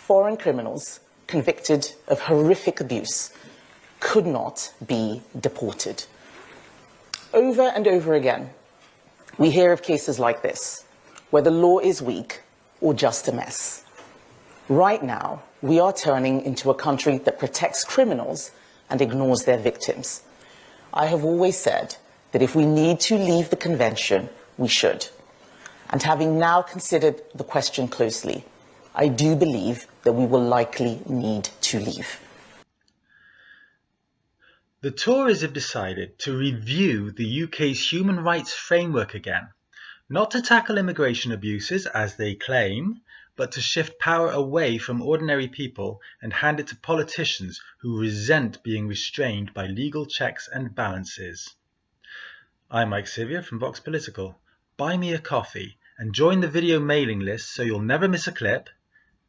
foreign criminals convicted of horrific abuse could not be deported. Over and over again, we hear of cases like this, where the law is weak or just a mess. Right now, we are turning into a country that protects criminals and ignores their victims. I have always said that if we need to leave the convention, we should. And having now considered the question closely, I do believe that we will likely need to leave. The Tories have decided to review the UK's human rights framework again, not to tackle immigration abuses as they claim, but to shift power away from ordinary people and hand it to politicians who resent being restrained by legal checks and balances. I'm Mike Sivyer from Vox Political. Buy me a coffee and join the video mailing list so you'll never miss a clip.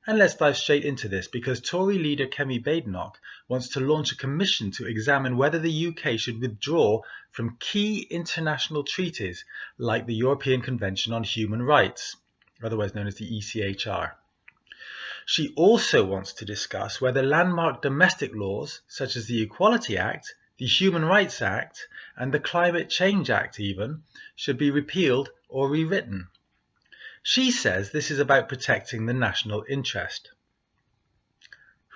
And let's dive straight into this, because Tory leader Kemi Badenoch wants to launch a commission to examine whether the UK should withdraw from key international treaties like the European Convention on Human Rights, otherwise known as the ECHR. She also wants to discuss whether landmark domestic laws such as the Equality Act, the Human Rights Act, and the Climate Change Act even should be repealed or rewritten. She says this is about protecting the national interest.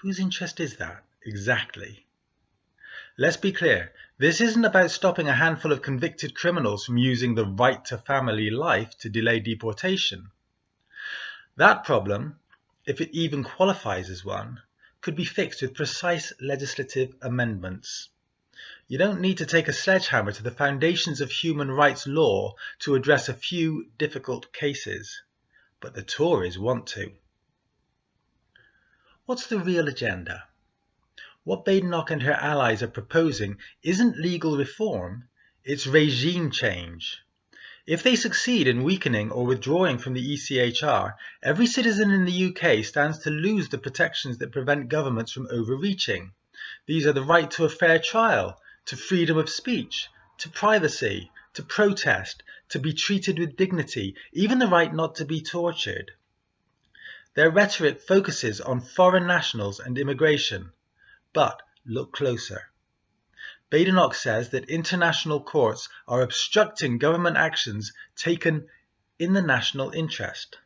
Whose interest is that exactly? Let's be clear, this isn't about stopping a handful of convicted criminals from using the right to family life to delay deportation. That problem, if it even qualifies as one, could be fixed with precise legislative amendments. You don't need to take a sledgehammer to the foundations of human rights law to address a few difficult cases, but the Tories want to. What's the real agenda? What Badenoch and her allies are proposing isn't legal reform, it's regime change. If they succeed in weakening or withdrawing from the ECHR, every citizen in the UK stands to lose the protections that prevent governments from overreaching. These are the right to a fair trial, to freedom of speech, to privacy, to protest, to be treated with dignity, even the right not to be tortured. Their rhetoric focuses on foreign nationals and immigration, but look closer. Badenoch says that international courts are obstructing government actions taken in the national interest.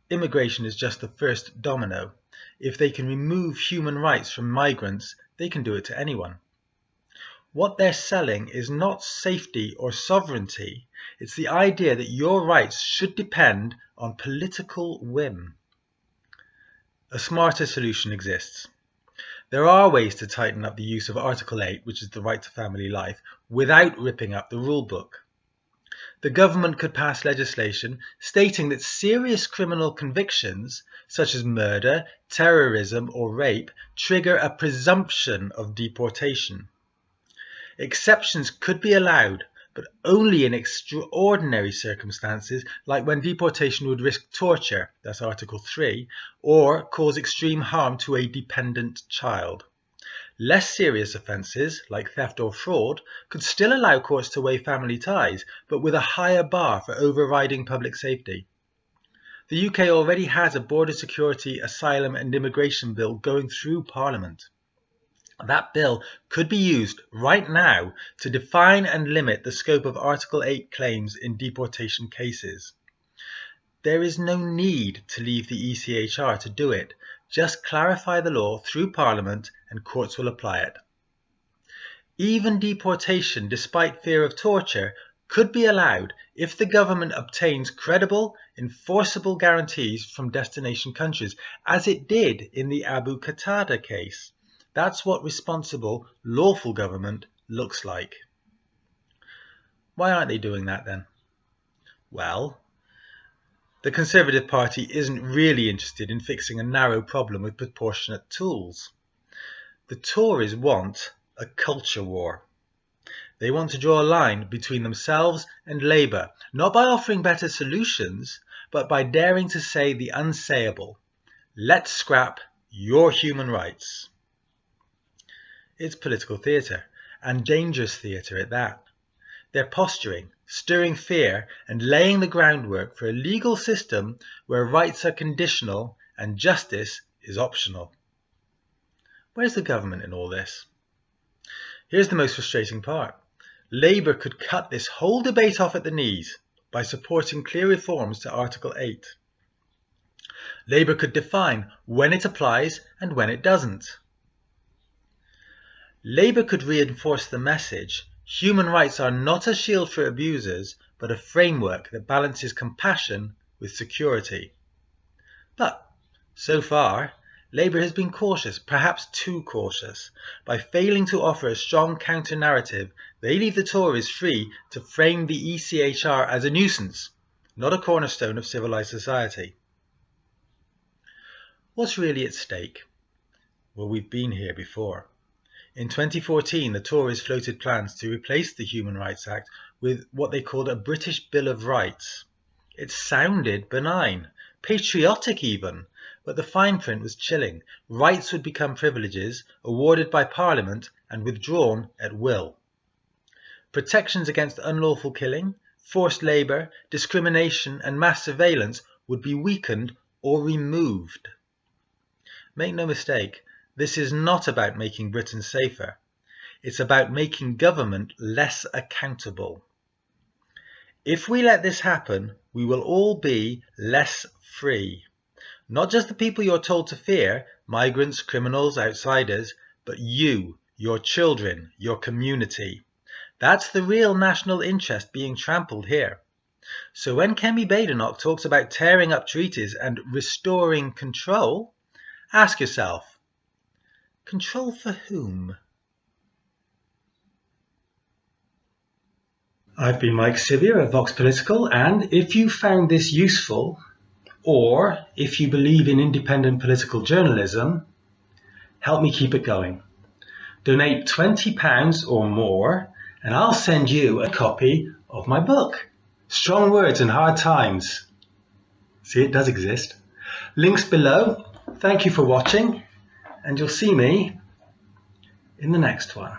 Immigration is just the first domino. If they can remove human rights from migrants, they can do it to anyone. What they're selling is not safety or sovereignty. It's the idea that your rights should depend on political whim. A smarter solution exists. There are ways to tighten up the use of Article 8, which is the right to family life, without ripping up the rule book. The government could pass legislation stating that serious criminal convictions, such as murder, terrorism, or rape, trigger a presumption of deportation. Exceptions could be allowed, but only in extraordinary circumstances, like when deportation would risk torture, that's Article 3, or cause extreme harm to a dependent child. Less serious offences, like theft or fraud, could still allow courts to weigh family ties, but with a higher bar for overriding public safety. The UK already has a border security, asylum and immigration bill going through Parliament. That bill could be used right now to define and limit the scope of Article 8 claims in deportation cases. There is no need to leave the ECHR to do it. Just clarify the law through Parliament and courts will apply it. Even deportation, despite fear of torture, could be allowed if the government obtains credible, enforceable guarantees from destination countries, as it did in the Abu Qatada case. That's what responsible, lawful government looks like. Why aren't they doing that then? Well, the Conservative Party isn't really interested in fixing a narrow problem with proportionate tools. The Tories want a culture war. They want to draw a line between themselves and Labour, not by offering better solutions, but by daring to say the unsayable. Let's scrap your human rights. It's political theatre, and dangerous theatre at that. They're posturing, stirring fear, and laying the groundwork for a legal system where rights are conditional and justice is optional. Where's the government in all this? Here's the most frustrating part. Labour could cut this whole debate off at the knees by supporting clear reforms to Article 8. Labour could define when it applies and when it doesn't. Labour could reinforce the message: human rights are not a shield for abusers, but a framework that balances compassion with security. But so far, Labour has been cautious, perhaps too cautious. By failing to offer a strong counter-narrative, they leave the Tories free to frame the ECHR as a nuisance, not a cornerstone of civilised society. What's really at stake? Well, we've been here before. In 2014, the Tories floated plans to replace the Human Rights Act with what they called a British Bill of Rights. It sounded benign, patriotic even, but the fine print was chilling. Rights would become privileges awarded by Parliament and withdrawn at will. Protections against unlawful killing, forced labour, discrimination and mass surveillance would be weakened or removed. Make no mistake, this is not about making Britain safer. It's about making government less accountable. If we let this happen, we will all be less free. Not just the people you're told to fear, migrants, criminals, outsiders, but you, your children, your community. That's the real national interest being trampled here. So when Kemi Badenoch talks about tearing up treaties and restoring control, ask yourself, control for whom? I've been Mike Sivia of Vox Political, and if you found this useful, or if you believe in independent political journalism, help me keep it going. Donate £20 or more, and I'll send you a copy of my book, Strong Words in Hard Times. See, it does exist. Links below. Thank you for watching, and you'll see me in the next one.